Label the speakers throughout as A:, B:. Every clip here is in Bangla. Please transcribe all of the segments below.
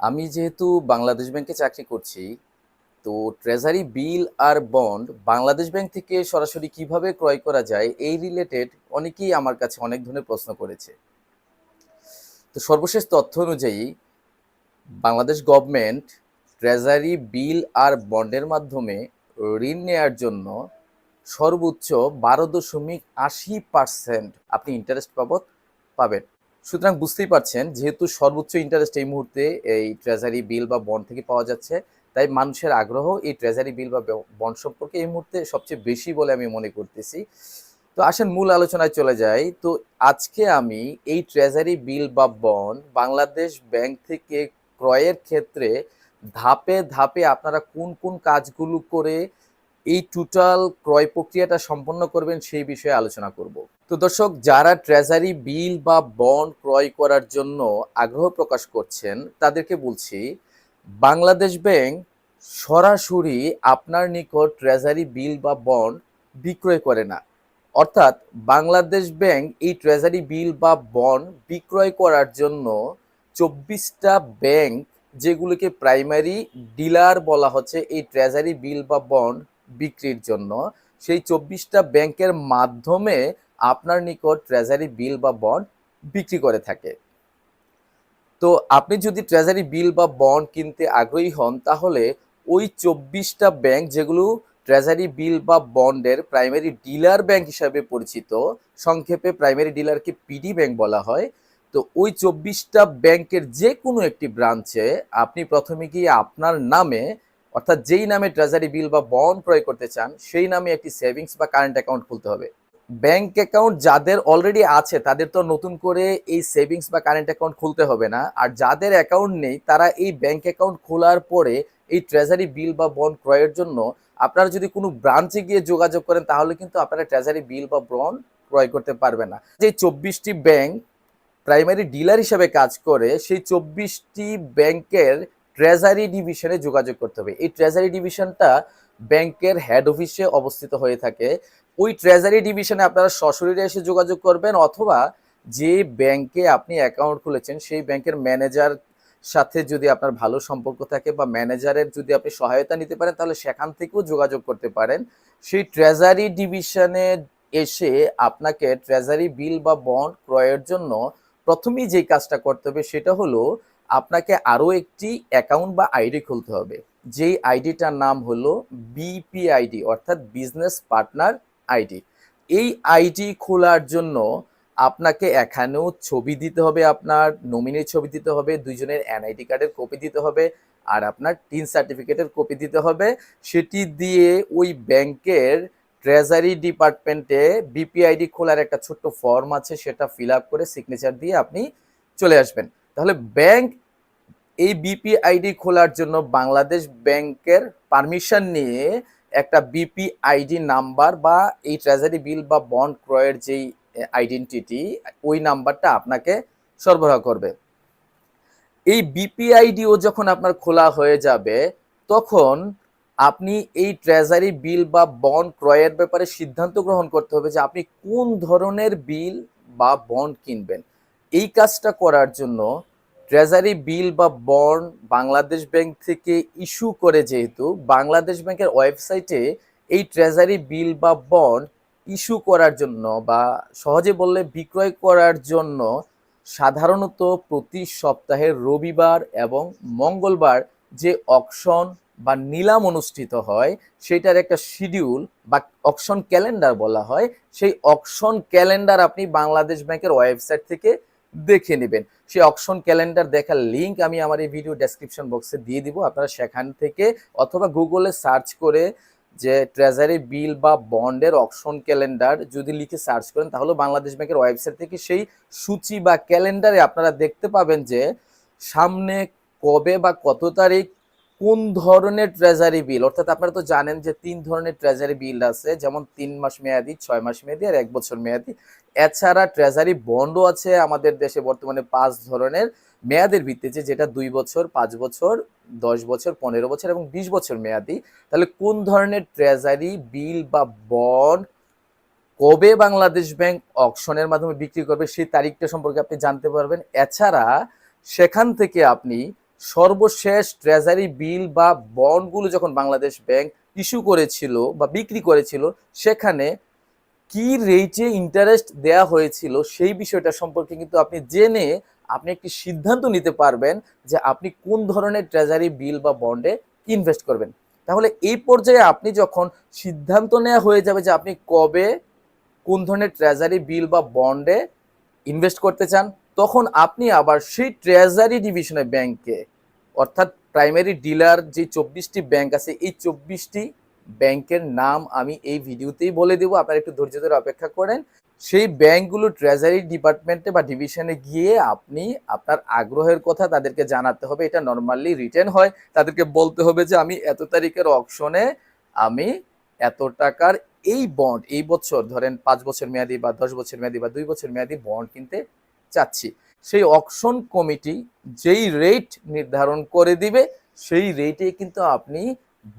A: আমি যেহেতু বাংলাদেশ ব্যাংকে চাকরি করছি, তো ট্রেজারি বিল আর বন্ড বাংলাদেশ ব্যাংক থেকে সরাসরি কিভাবে ক্রয় করা যায় এই রিলেটেড অনেকেই আমার কাছে অনেক ধরনের প্রশ্ন করেছে। তো সর্বশেষ তথ্য অনুযায়ী বাংলাদেশ গভর্নমেন্ট ট্রেজারি বিল আর বন্ডের মাধ্যমে ঋণ নেয়ার জন্য সর্বোচ্চ 12.80% আপনি ইন্টারেস্ট বাবদ পাবেন। সুতরাং বুঝতেই পারছেন, যেহেতু সর্বোচ্চ ইন্টারেস্ট এই মুহূর্তে এই ট্রেজারি বিল বা বন্ড থেকে পাওয়া যাচ্ছে, তাই মানুষের আগ্রহ এই ট্রেজারি বিল বা বন্ড সম্পর্কে এই মুহূর্তে সবচেয়ে বেশি বলে আমি মনে করতেছি। তো আসেন মূল আলোচনায় চলে যাই। তো আজকে আমি এই ট্রেজারি বিল বা বন্ড বাংলাদেশ ব্যাংক থেকে ক্রয়ের ক্ষেত্রে ধাপে ধাপে আপনারা কোন কোন কাজগুলো করে এই টোটাল ক্রয় প্রক্রিয়াটা সম্পন্ন করবেন সেই বিষয়ে আলোচনা করব। তো দর্শক, যারা ট্রেজারি বিল বা বন্ড ক্রয় করার জন্য আগ্রহ প্রকাশ করছেন তাদেরকে বলছি, বাংলাদেশ ব্যাংক সরাসরি আপনার নিকট ট্রেজারি বিল বা বন্ড বিক্রয় করে না। অর্থাৎ বাংলাদেশ ব্যাংক এই ট্রেজারি বিল বা বন্ড বিক্রয় করার জন্য 24টা ব্যাংক, যেগুলোকে প্রাইমারি ডিলার বলা হচ্ছে এই ট্রেজারি বিল বা বন্ড বিক্রির জন্য, সেই 24টা ব্যাংকের মাধ্যমে আপনার নিকট ট্রেজারি বিল বা বন্ড বিক্রি করে থাকে। তো আপনি যদি ট্রেজারি বিল বা বন্ড কিনতে আগ্রহী হন, তাহলে ওই 24টা ব্যাংক, যেগুলো ট্রেজারি বিল বা বন্ডের প্রাইমারি ডিলার ব্যাংক হিসাবে পরিচিত, সংক্ষেপে প্রাইমারি ডিলারকে পিডি ব্যাংক বলা হয়, তো ওই 24টা ব্যাংকের যে কোনো একটি ব্রাঞ্চে আপনি প্রথমে গিয়ে আপনার নামে, অর্থাৎ যেই নামে ট্রেজারি বিল বা বন্ড ক্রয় করতে চান সেই নামে একটি সেভিংস বা কারেন্ট অ্যাকাউন্ট খুলতে হবে। ব্যাংক অ্যাকাউন্ট যাদের অলরেডি আছে তাদের তো নতুন করে এই সেভিংস বা কারেন্ট অ্যাকাউন্ট খুলতে হবে না, আর যাদের অ্যাকাউন্ট নেই তারা এই ব্যাংক অ্যাকাউন্ট খোলার পরে এই ট্রেজারি বিল বা বন্ড ক্রয়ের জন্য আপনারা যদি কোনো ব্রাঞ্চে গিয়ে যোগাযোগ করেন তাহলে কিন্তু আপনারা ট্রেজারি বিল বা বন্ড ক্রয় করতে পারবেন না। যে 24টি ব্যাংক প্রাইমারি ডিলার হিসেবে কাজ করে, সেই 24টি ব্যাংকের ট্রেজারি ডিভিশনে যোগাযোগ করতে হবে। এই ট্রেজারি ডিভিশনটা ব্যাংকের হেড অফিসে অবস্থিত হয়ে থাকে। ওই ট্রেজারি ডিভিশনে আপনারা সশরীরে এসে যোগাযোগ করবেন, অথবা যে ব্যাংকে আপনি অ্যাকাউন্ট খুলেছেন সেই ব্যাংকের ম্যানেজার সাথে যদি আপনার ভালো সম্পর্ক থাকে বা ম্যানেজারের যদি আপনি সহায়তা নিতে পারেন তাহলে সেখান থেকেও যোগাযোগ করতে পারেন। সেই ট্রেজারি ডিভিশনে এসে আপনাকে ট্রেজারি বিল বা বন্ড ক্রয়ের জন্য প্রথমেই যেই কাজটা করতে হবে সেটা হলো আপনাকে আরও একটি অ্যাকাউন্ট বা আইডি খুলতে হবে। যেই আইডিটার নাম হলো বিপিআইডি, অর্থাৎ বিজনেস পার্টনার আইডি। এই আইডি খোলার জন্য আপনাকে এখানেও ছবি দিতে হবে, আপনার নমিনির ছবি দিতে হবে, দুইজনের এনআইডি কার্ডের কপি দিতে হবে, আর আপনার টিন সার্টিফিকেটের কপি দিতে হবে। সেটি দিয়ে ওই ব্যাংকের ট্রেজারি ডিপার্টমেন্টে বিপিআইডি খোলার একটা ছোট্ট ফর্ম আছে, সেটা ফিল আপ করে সিগনেচার দিয়ে আপনি চলে আসবেন। তাহলে ব্যাংক এই বিপিআইডি খোলার জন্য বাংলাদেশ ব্যাংকের পারমিশন নিয়ে একটা বিপিআইডি নাম্বার বা এই ট্রেজারি বিল বা বন্ড ক্রয়ের যেই আইডেন্টিটি, ওই নাম্বারটা আপনাকে সরবরাহ করবে। এই বিপিআইডিও যখন আপনার খোলা হয়ে যাবে, তখন আপনি এই ট্রেজারি বিল বা বন্ড ক্রয়ের ব্যাপারে সিদ্ধান্ত গ্রহণ করতে হবে যে আপনি কোন ধরনের বিল বা বন্ড কিনবেন। এই কাজটা করার জন্য ট্রেজারি বিল বা বন্ড বাংলাদেশ ব্যাংক থেকে ইস্যু করে, যেহেতু বাংলাদেশ ব্যাংকের ওয়েবসাইটে এই ট্রেজারি বিল বা বন্ড ইস্যু করার জন্য বা সহজে বললে বিক্রয় করার জন্য সাধারণত প্রতি সপ্তাহের রবিবার এবং মঙ্গলবার যে অকশন বা নিলাম অনুষ্ঠিত হয় সেটার একটা শিডিউল বা অকশন ক্যালেন্ডার বলা হয়, সেই অকশন ক্যালেন্ডার আপনি বাংলাদেশ ব্যাংকের ওয়েবসাইট থেকে দেখে নেবেন। সেই অকশন ক্যালেন্ডার দেখার লিঙ্ক আমি আমার এই ভিডিও ডেসক্রিপশন বক্সে দিয়ে দিব, আপনারা সেখান থেকে অথবা গুগলে সার্চ করে যে ট্রেজারি বিল বা বন্ডের অকশন ক্যালেন্ডার যদি লিখে সার্চ করেন তাহলে বাংলাদেশ ব্যাংকের ওয়েবসাইট থেকে সেই সূচি বা ক্যালেন্ডারে আপনারা দেখতে পাবেন যে সামনে কবে বা কত তারিখ কোন ধরনের ট্রেজারি বিল, অর্থাৎ আপনারা তো জানেন যে 3 ধরনের ট্রেজারি বিল আছে, যেমন 3 মাস মেয়াদি, 6 মাস মেয়াদি আর 1 বছর মেয়াদি। এছাড়া ট্রেজারি বন্ডও আছে আমাদের দেশে বর্তমানে 5 ধরনের মেয়াদের ভিত্তিতে, যেটা 2 বছর, 5 বছর, 10 বছর, 15 বছর এবং 20 বছর মেয়াদি। তাহলে কোন ধরনের ট্রেজারি বিল বা বন্ড কবে বাংলাদেশ ব্যাংক অকশনের মাধ্যমে বিক্রি করবে সেই তারিখটা সম্পর্কে আপনি জানতে পারবেন। এছাড়া সেখান থেকে আপনি সর্বশেষ ট্রেজারি বিল বা বন্ডগুলো যখন বাংলাদেশ ব্যাংক ইস্যু করেছিল বা বিক্রি করেছিল, সেখানে কি রেটে ইন্টারেস্ট দেয়া হয়েছিল সেই বিষয়টা সম্পর্কে কিন্তু আপনি জেনে আপনি একটি সিদ্ধান্ত নিতে পারবেন যে আপনি কোন ধরনের ট্রেজারি বিল বা বন্ডে ইনভেস্ট করবেন। তাহলে এই পর্যায়ে আপনি যখন সিদ্ধান্ত নেওয়া হয়ে যাবে যে আপনি কবে কোন ধরনের ট্রেজারি বিল বা বন্ডে ইনভেস্ট করতে চান, তখন আপনি আবার সেই ট্রেজারি ডিভিশনের ব্যাংকে, অর্থাৎ প্রাইমারি ডিলার যে 24টি ব্যাংক আছে, এই 24টি ব্যাংকের নাম আমি এই ভিডিওতেই বলে দেবো, আপনারা একটু ধৈর্য ধরে অপেক্ষা করেন। সেই ব্যাংকগুলো ট্রেজারি ডিপার্টমেন্টে বা ডিভিশনে গিয়ে আপনি আপনার আগ্রহের কথা তাদেরকে জানাতে হবে। এটা নর্মালি রিটেন হয়, তাদেরকে বলতে হবে যে আমি এত তারিখের অকশনে আমি এত টাকার এই বন্ড, এই বছর ধরেন 5 বছর মেয়াদি বা 10 বছর মেয়াদি বা 2 বছর মেয়াদি বন্ড কিনতে চাচ্ছি। সেই অকশন কমিটি যেই রেট নির্ধারণ করে দিবে, সেই রেটে কিন্তু আপনি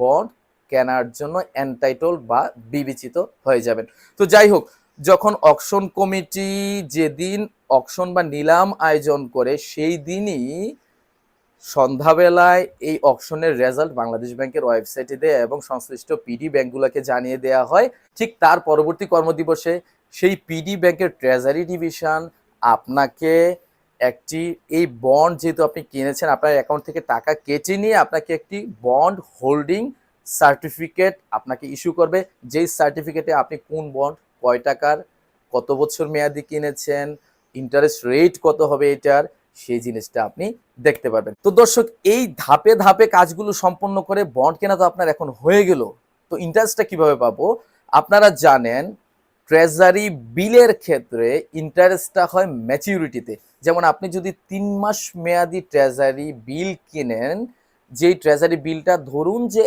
A: বন্ড কেনার জন্য এন্টাইটল বা বিবেচিত হয়ে যাবেন। তো যাই হোক, যখন অকশন কমিটি যেদিন অকশন বা নিলাম আয়োজন করে, সেই দিনই সন্ধ্যাবেলায় এই অকশনের রেজাল্ট বাংলাদেশ ব্যাংকের ওয়েবসাইটে দেয় এবং সংশ্লিষ্ট পিডি ব্যাংকগুলোকে জানিয়ে দেওয়া হয়। ঠিক তার পরবর্তী কর্মদিবসে সেই পিডি ব্যাংকের ট্রেজারি ডিভিশন আপনাকে একটি, এই বন্ড যেহেতু আপনি কিনেছেন, আপনার অ্যাকাউন্ট থেকে টাকা কেটে নিয়ে আপনাকে একটি বন্ড হোল্ডিং সার্টিফিকেট আপনাকে ইস্যু করবে, যেই সার্টিফিকেটে আপনি কোন বন্ড, কয় টাকার, কত বছর মেয়াদি কিনেছেন, ইন্টারেস্ট রেট কত হবে এটার, সেই জিনিসটা আপনি দেখতে পারবেন। তো দর্শক, এই ধাপে ধাপে কাজগুলো সম্পন্ন করে বন্ড কেনা তো আপনার এখন হয়ে গেল। তো ইন্টারেস্টটা কিভাবে পাবো? আপনারা জানেন ট্রেজারি বিলের ক্ষেত্রে ইন্টারেস্টটা হয় ম্যাচিউরিটিতে। যেমন আপনি যদি 3 মাস মেয়াদি ট্রেজারি বিল কিনেন, যেই ট্রেজারি বিলটা ধরুন যে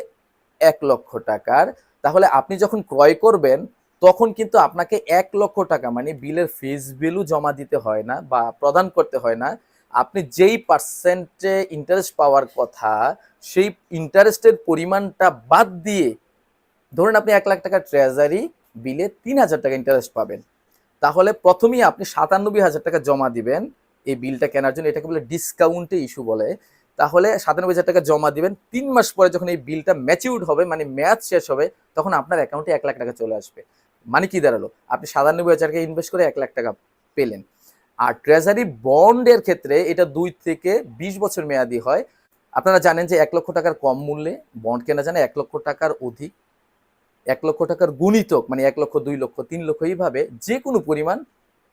A: 1 লক্ষ টাকার, তাহলে আপনি যখন ক্রয় করবেন তখন কিন্তু আপনাকে 1 লক্ষ টাকা মানে বিলের ফেস ভ্যালু জমা দিতে হয় না বা প্রদান করতে হয় না। আপনি যেই পার্সেন্টে ইন্টারেস্ট পাওয়ার কথা, সেই ইন্টারেস্টের পরিমাণটা বাদ দিয়ে, ধরুন আপনি 1 লাখ টাকা ট্রেজারি বিলে 3,000 টাকা ইন্টারেস্ট পাবেন, তাহলে প্রথমেই আপনি 97,000 টাকা জমা দিবেন এই বিলটা কেনার জন্য। এটাকে বলে ডিসকাউন্টে ইস্যু বলে। তাহলে 97,000 টাকা জমা দিবেন। 3 মাস পরে যখন এই বিলটা ম্যাচিউরড হবে, মানে মেয়াদ শেষ হবে, তখন আপনার অ্যাকাউন্টে 1 লাখ টাকা চলে আসবে। মানে কি দাঁড়ালো? আপনি 97,000 টাকা ইনভেস্ট করে 1 লাখ টাকা পেলেন। আর ট্রেজারি বন্ডের ক্ষেত্রে এটা 2 থেকে 20 বছর মেয়াদি হয়। আপনারা জানেন যে 1 লক্ষ টাকার কম মূল্যে বন্ড কেনা যায় না, 1 লক্ষ টাকার অধিক, 1 লক্ষ টাকার গুণিতক মানে 1 লক্ষ, 2 লক্ষ, 3 লক্ষ, এইভাবে যে কোনো পরিমাণ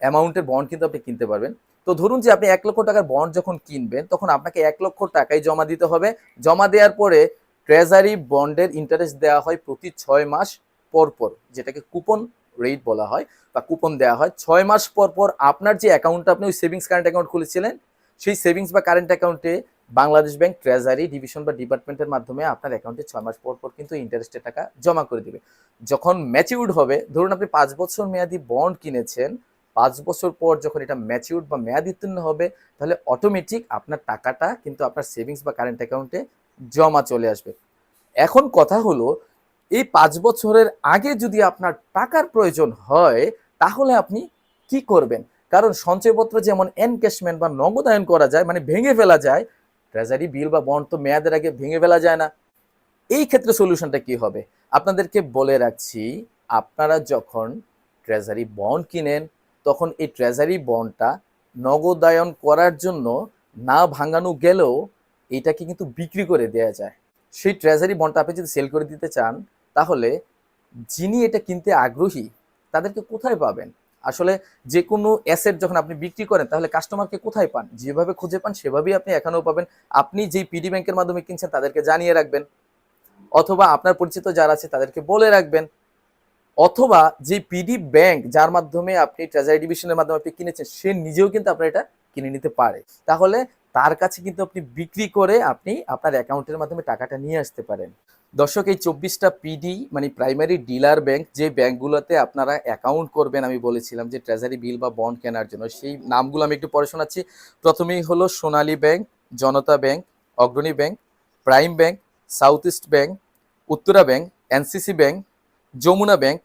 A: অ্যামাউন্টের বন্ড কিন্তু আপনি কিনতে পারবেন। তো ধরুন যে আপনি 1 লক্ষ টাকার বন্ড যখন কিনবেন, তখন আপনাকে 1 লক্ষ টাকাই জমা দিতে হবে। জমা দেওয়ার পরে ট্রেজারি বন্ডের ইন্টারেস্ট দেওয়া হয় প্রতি 6 মাস পর পর, যেটাকে কুপন রেট বলা হয় বা কুপন দেওয়া হয়। 6 মাস পর পর আপনার যে অ্যাকাউন্টটা, আপনি ওই সেভিংস কারেন্ট অ্যাকাউন্ট খুলেছিলেন, সেই সেভিংস বা কারেন্ট অ্যাকাউন্টে বাংলাদেশ ব্যাংক ট্রেজারি ডিভিশন বা ডিপার্টমেন্টের মাধ্যমে আপনার অ্যাকাউন্টে 6 মাস পর পর কিন্তু ইন্টারেস্টের টাকা জমা করে দিবে। যখন ম্যাচিউরড হবে, ধরুন আপনি 5 বছর মেয়াদি বন্ড কিনেছেন, 5 বছর পর যখন এটা ম্যাচিউরড বা মেয়াদ উত্তীর্ণ হবে, তাহলে অটোমেটিক আপনার টাকাটা কিন্তু আপনার সেভিংস বা কারেন্ট অ্যাকাউন্টে জমা চলে আসবে। এখন কথা হলো, এই 5 বছরের আগে যদি আপনার টাকার প্রয়োজন হয়, তাহলে আপনি কি করবেন? কারণ সঞ্চয়পত্র যেমন এনক্যাশমেন্ট বা নগদায়ন করা যায়, মানে ভেঙে ফেলা যায়, ট্রেজারি বিল বা বন্ড তো মেয়াদের আগে ভেঙে ফেলা যায় না। এই ক্ষেত্রে সলিউশনটা কি হবে? আপনাদেরকে বলে রাখছি, আপনারা যখন ট্রেজারি বন্ড কিনেন, তখন এই ট্রেজারি বন্ডটা নগদায়ন করার জন্য না ভাঙানো গেলেও এটাকে কিন্তু বিক্রি করে দেয়া যায়। সেই ট্রেজারি বন্ডটা আপনি যদি সেল করে দিতে চান, তাহলে যিনি এটা কিনতে আগ্রহী তাদেরকে কোথায় পাবেন? আসলে যে কোনো অ্যাসেট যখন আপনি বিক্রি করেন, তাহলে কাস্টমারকে কোথায় পান? যেভাবে খুঁজে পান সেভাবেই আপনি এখানেও পাবেন। আপনি যেই পিডি ব্যাংকের মাধ্যমে কিনছেন তাদেরকে জানিয়ে রাখবেন, অথবা আপনার পরিচিত যারা আছে তাদেরকে বলে রাখবেন, অথবা যে পিডি ব্যাংক যার মাধ্যমে আপনি ট্রেজারি ডিভিশনের মাধ্যমে আপনি কিনেছেন, সে নিজেও কিন্তু আপনার এটা কিনে নিতে পারে। তাহলে তার কাছে কিন্তু আপনি বিক্রি করে আপনি আপনার অ্যাকাউন্টের মাধ্যমে টাকাটা নিয়ে আসতে পারেন। দর্শক, এই 24টা পিডি মানে প্রাইমারি ডিলার ব্যাংক, যে ব্যাংকগুলোতে আপনারা অ্যাকাউন্ট করবেন, আমি বলেছিলাম যে ট্রেজারি বিল বা বন্ড কেনার জন্য, সেই নামগুলো আমি একটু পড়ে শোনাচ্ছি। প্রথমেই হলো Sonali bank, Janata bank, Agrani bank, prime bank, south east bank, Uttara bank, NCC bank, Jamuna bank,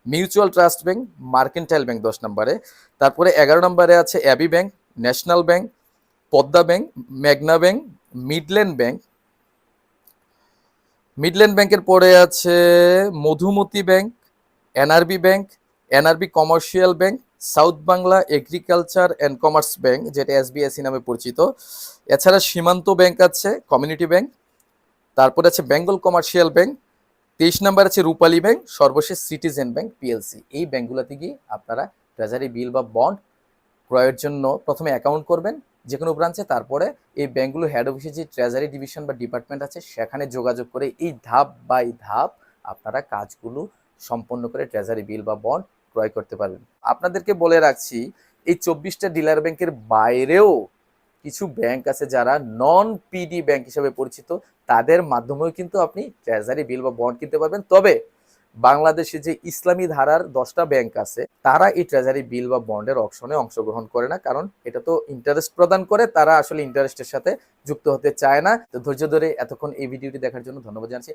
A: mutual trust bank, mercantile bank 10 নম্বরে। তারপরে 11 নম্বরে আছে AB bank, national bank, Padma bank, মেঘনা ব্যাংক, মিডল্যান্ড ব্যাংক, মিডল্যান্ড ব্যাংকের পরে আছে Madhumati bank, NRB bank, NRB commercial bank, south Bangla agriculture and commerce bank যেটা এসবিএসি নামে পরিচিত। এছাড়া সীমান্ত ব্যাংক আছে, কমিউনিটি ব্যাংক, তারপরে আছে বেঙ্গল কমার্শিয়াল ব্যাংক, 23 নাম্বার আছে রূপালী ব্যাংক, সর্বশেষ সিটিজেন ব্যাংক পিএলসি। এই ব্যাংকগুলোতে গিয়ে আপনারা ট্রেজারি বিল বা বন্ড ক্রয়ের জন্য প্রথমে অ্যাকাউন্ট করবেন যে কোনো ব্রাঞ্চে, তারপরে এই ব্যাংকগুলো হেড অফিসে যে ট্রেজারি ডিভিশন বা ডিপার্টমেন্ট আছে সেখানে যোগাযোগ করে এই ধাপ বাই ধাপ আপনারা কাজগুলো সম্পন্ন করে ট্রেজারি বিল বা বন্ড ক্রয় করতে পারবেন। আপনাদেরকে বলে রাখছি, এই 24টা ডিলার ব্যাংকের বাইরেও কিছু ব্যাংক আছে যারা নন পিডি ব্যাংক হিসেবে পরিচিত, তাদের মাধ্যমেও কিন্তু আপনি ট্রেজারি বিল বা বন্ড কিনতে পারবেন। তবে বাংলাদেশে যে ইসলামী ধারার 10টা ব্যাংক আছে তারা এই ট্রেজারি বিল বা বন্ডের অকশনে অংশগ্রহণ করে না, কারণ এটা তো ইন্টারেস্ট প্রদান করে, তারা আসলে ইন্টারেস্টের সাথে যুক্ত হতে চায় না। তো ধৈর্য ধরে এতক্ষণ এই ভিডিওটি দেখার জন্য ধন্যবাদ জানাচ্ছি।